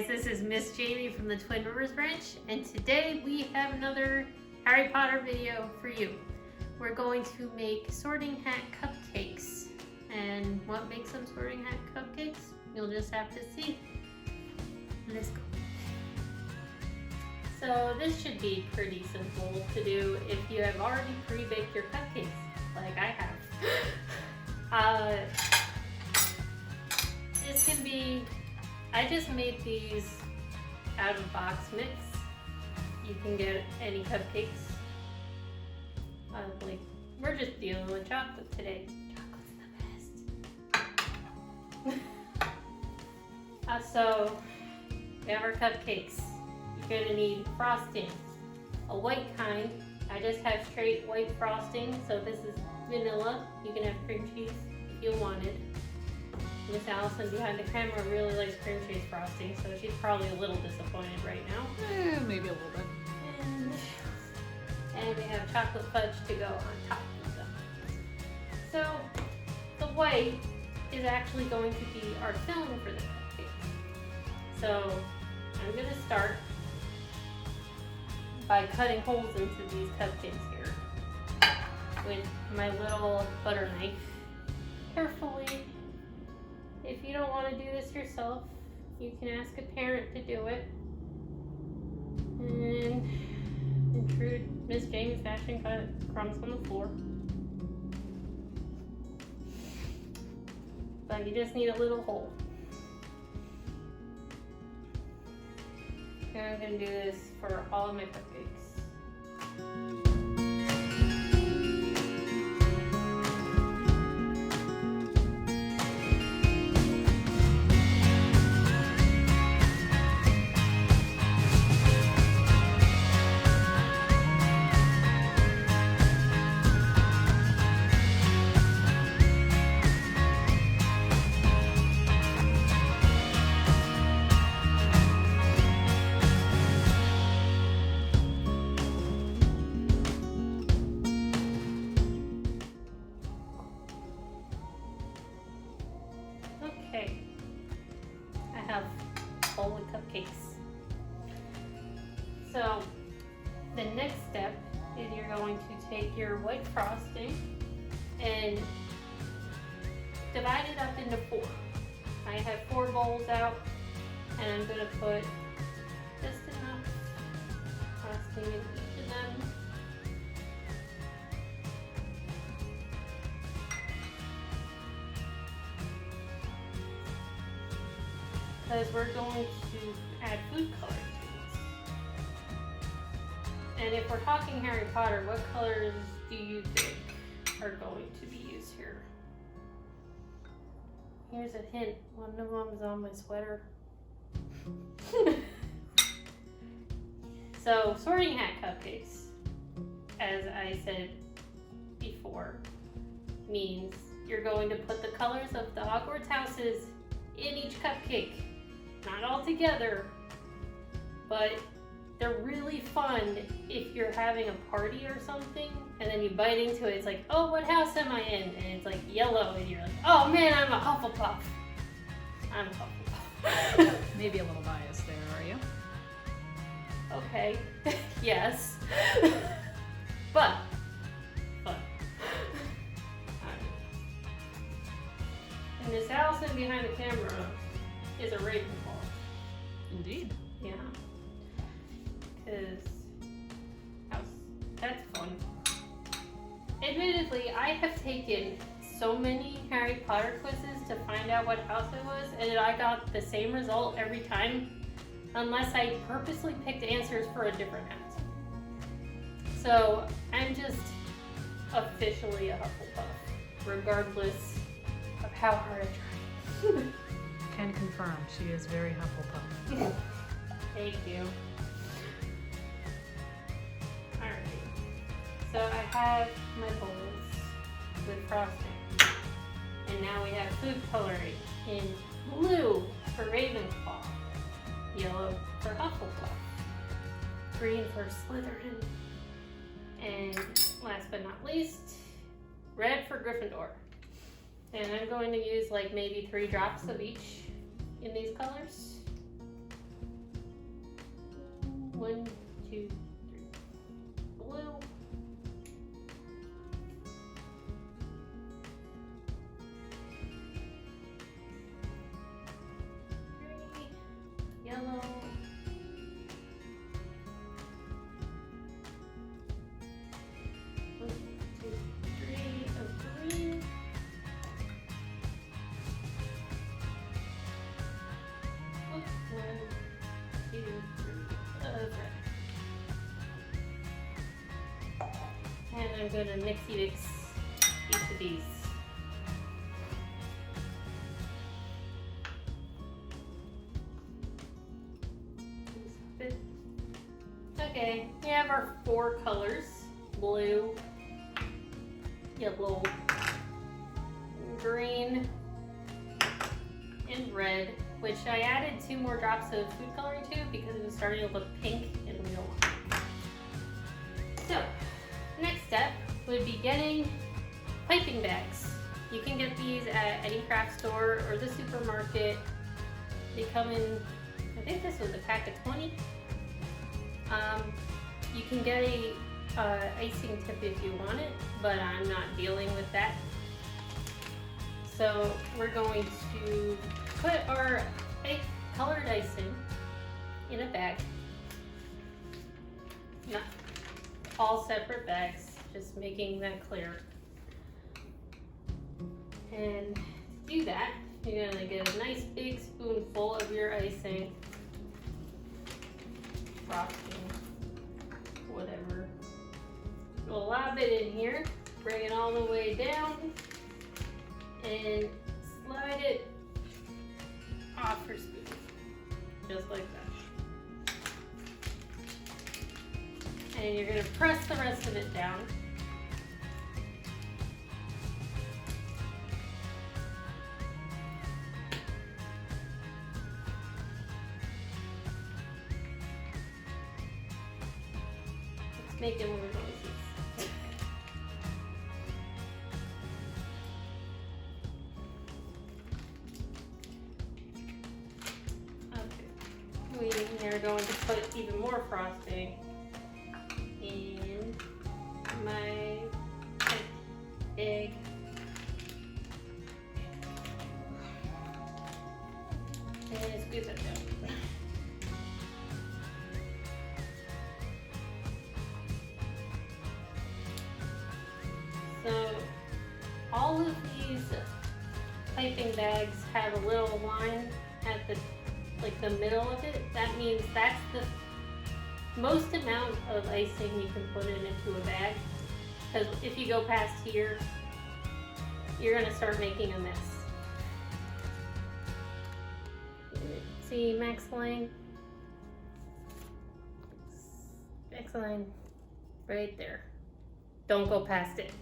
this is Miss Jamie from the Twin Rivers Branch, and today we have another Harry Potter video for you. We're going to make sorting hat cupcakes, and what makes them sorting hat cupcakes, you'll just have to see. Let's go. So this should be pretty simple to do if you have already pre-baked your cupcakes, like I have. This can be, I just made these out of box mix. You can get any cupcakes. We're just dealing with chocolate today. Chocolate's the best. So we have our cupcakes. You're gonna need frosting, a white kind. I just have straight white frosting, so this is vanilla. You can have cream cheese if you wanted. Miss Allison behind the camera really likes cream cheese frosting, so she's probably a little disappointed right now. Maybe a little bit. And we have chocolate fudge to go on top of them. So the white is actually going to be our filling for the cupcakes. So I'm going to start by cutting holes into these cupcakes here with my little butter knife. Carefully. If you don't want to do this yourself, you can ask a parent to do it. And in true Miss Jamie's fashion, cut crumbs on the floor. But you just need a little hole. And I'm going to do this for all of my cupcakes. Okay, I have a bowl of cupcakes. So the next step is you're going to take your white frosting and divide it up into 4. I have 4 bowls out, and I'm going to put just enough frosting in each of them. Because we're going to add food color to this. And if we're talking Harry Potter, what colors do you think are going to be used here? Here's a hint, one of them is on my sweater. So, sorting hat cupcakes, as I said before, means you're going to put the colors of the Hogwarts houses in each cupcake. Not all together, but they're really fun if you're having a party or something and then you bite into it. It's like, oh, what house am I in? And it's like yellow and you're like, oh man, I'm a Hufflepuff. I'm a Hufflepuff. Maybe a little biased there, are you? Okay, yes. But fun. And Miss Allison behind the camera is a Ravenclaw. Indeed. Yeah. Because that's fun. Admittedly, I have taken so many Harry Potter quizzes to find out what house it was, and I got the same result every time, unless I purposely picked answers for a different house. So I'm just officially a Hufflepuff, regardless of how hard I try. Can confirm, she is very Hufflepuff. Thank you. Alright, so I have my bowls with frosting. And now we have food coloring in blue for Ravenclaw, yellow for Hufflepuff, green for Slytherin, and last but not least, red for Gryffindor. And I'm going to use like maybe 3 drops of each in these colors. 1, 2, 3. Blue. 3. Yellow. 1, 2, 3 of green. 1, 2, 3 of red. And I'm going to mixy mix each of these. Okay, we have our 4 colors: blue, yellow, green, and red, which I added 2 more drops of food coloring to because it was starting to look pink and we don't want it. So, next step would be getting piping bags. You can get these at any craft store or the supermarket. They come in, I think this was a pack of 20. You can get a icing tip if you want it, but I'm not dealing with that. So we're going to put our colored icing in a bag. Not all separate bags, just making that clear. And to do that, you're gonna get a nice big spoonful of your icing, frosting, whatever. We'll lob it in here, bring it all the way down, and slide it off your spoon, just like that. And you're gonna press the rest of it down. Let's make it more noises. Okay. We are going to put even more frosting in my egg. And squeeze that down. So all of these piping bags have a little line at the middle of it. That means that's the most amount of icing you can put into a bag. Because if you go past here, you're gonna start making a mess. See max line? Max line right there. Don't go past it.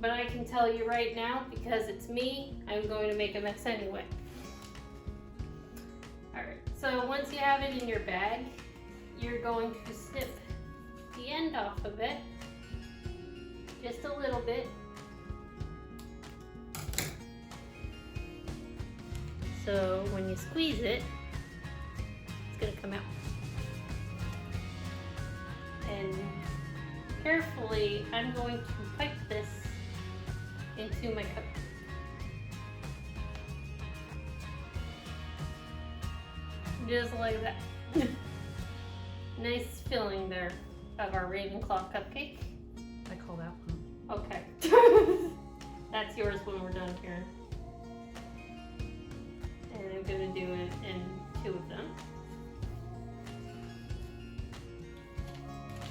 But I can tell you right now, because it's me, I'm going to make a mess anyway. Alright, so once you have it in your bag, you're going to snip the end off of it, just a little bit. So when you squeeze it, it's going to come out. And carefully, I'm going to pipe this into my cup. Just like that. Nice filling there of our Ravenclaw cupcake. I call that one. Okay. That's yours when we're done, Karen. And I'm gonna do it in 2 of them.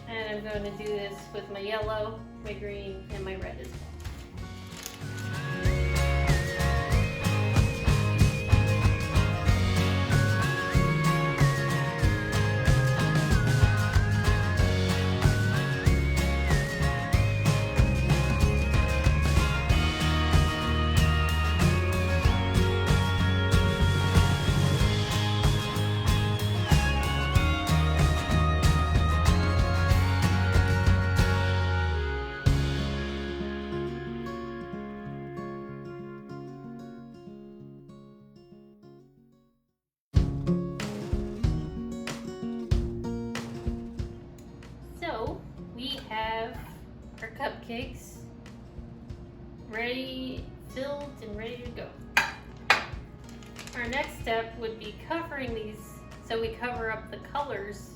And I'm going to do this with my yellow, my green, and my red as well. cupcakes ready, filled and ready to go. Our next step would be covering these so we cover up the colors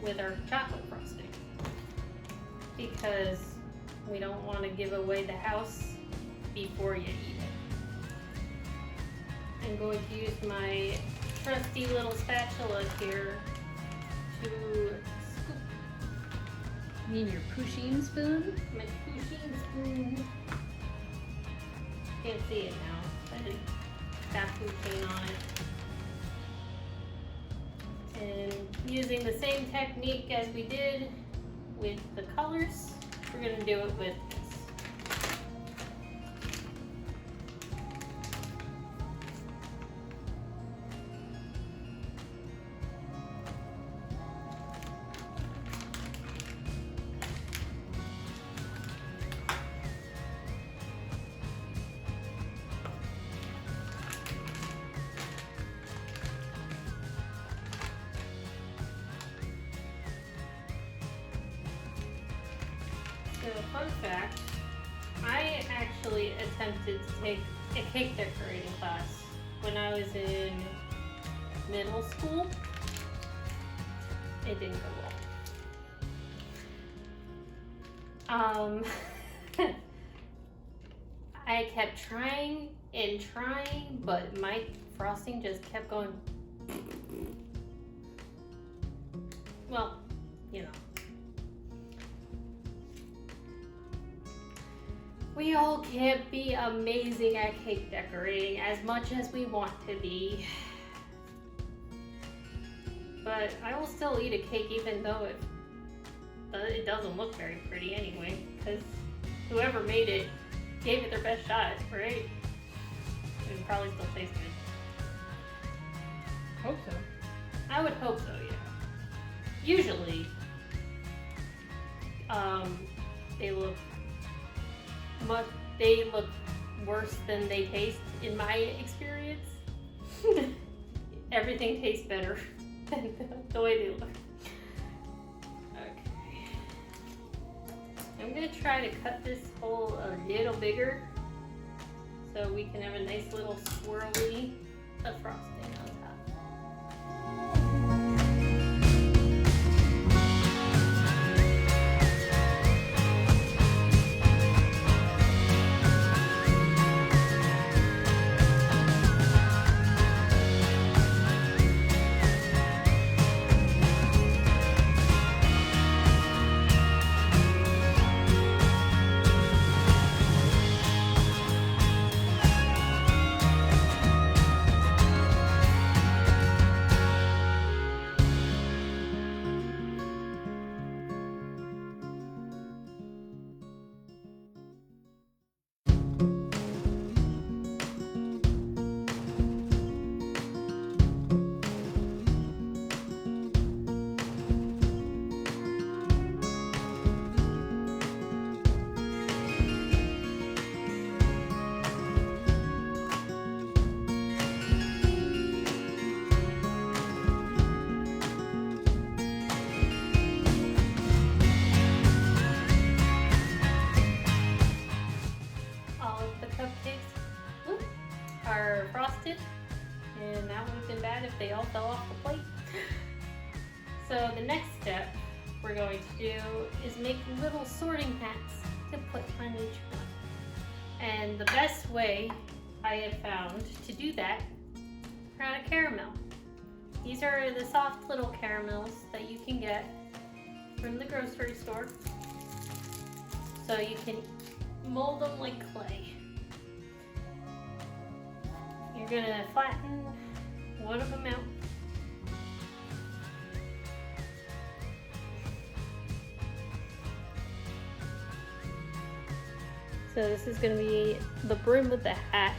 with our chocolate frosting, because we don't want to give away the house before you eat it. I'm going to use my trusty little spatula here to scoop. You mean your poutine spoon? My poutine spoon. Can't see it now, but it's got poutine on it. And using the same technique as we did with the colors, we're going to do it with this. So, fun fact, I actually attempted to take a cake decorating class when I was in middle school. It didn't go well. I kept trying and trying, but my frosting just kept going. Well, you know. We all can't be amazing at cake decorating as much as we want to be. But I will still eat a cake even though it doesn't look very pretty anyway, because whoever made it gave it their best shot, right? It would probably still taste good. Hope so. I would hope so, yeah. Usually, they look worse than they taste in my experience. Everything tastes better than the way they look. Okay. I'm gonna try to cut this hole a little bigger so we can have a nice little swirly of frosting on top. Are frosted, and that would have been bad if they all fell off the plate. So the next step we're going to do is make little sorting hats to put on each one. And the best way I have found to do that are out of caramel. These are the soft little caramels that you can get from the grocery store. So you can mold them like clay. You're gonna flatten one of them out. So this is gonna be the brim of the hat.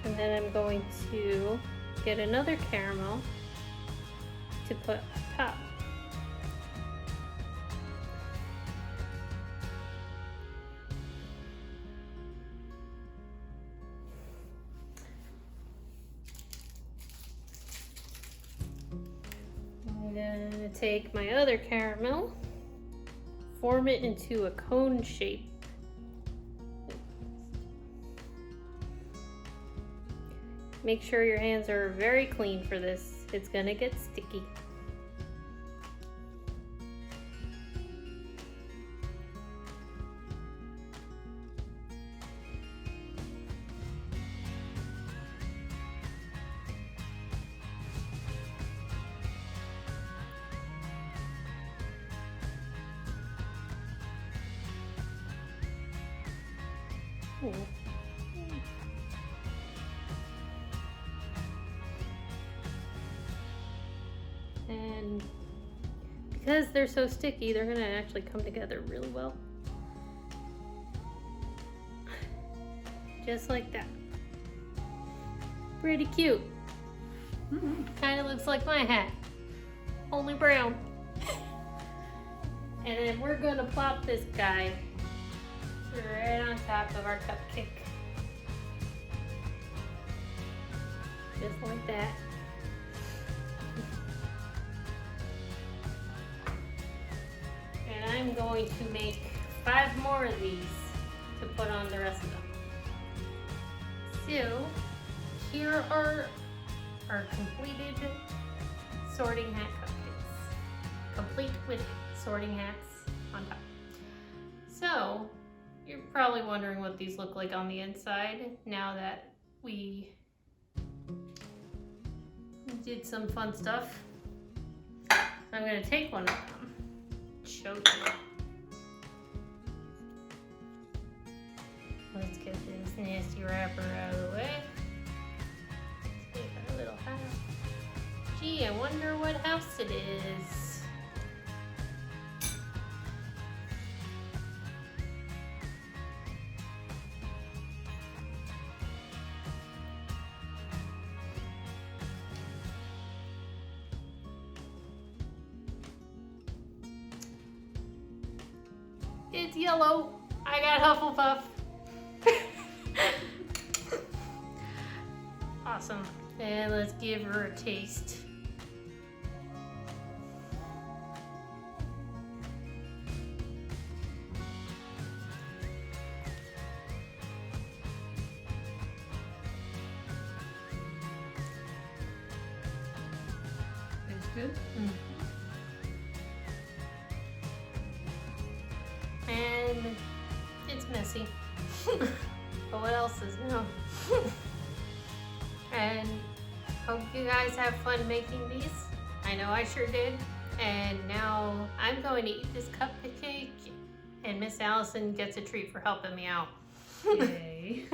And then I'm going to get another caramel to put on top. gonna take my other caramel, form it into a cone shape. Make sure your hands are very clean for this. It's gonna get sticky. Ooh. And because they're so sticky, they're gonna actually come together really well. Just like that. Pretty cute. Kind of looks like my hat, only brown. And then we're gonna plop this guy right on top of our cupcake. Just like that. And I'm going to make 5 more of these to put on the rest of them. So, here are our completed sorting hat cupcakes. Complete with sorting hats on top. So, you're probably wondering what these look like on the inside now that we did some fun stuff. I'm going to take one of them, show you. Let's get this nasty wrapper out of the way. Let's take our little house. Gee, I wonder what house it is. It's yellow. I got Hufflepuff. Awesome. And let's give her a taste. Tastes good? And it's messy. But what else is new? And hope you guys have fun making these. I know I sure did. And now I'm going to eat this cupcake, and Miss Allison gets a treat for helping me out. Yay.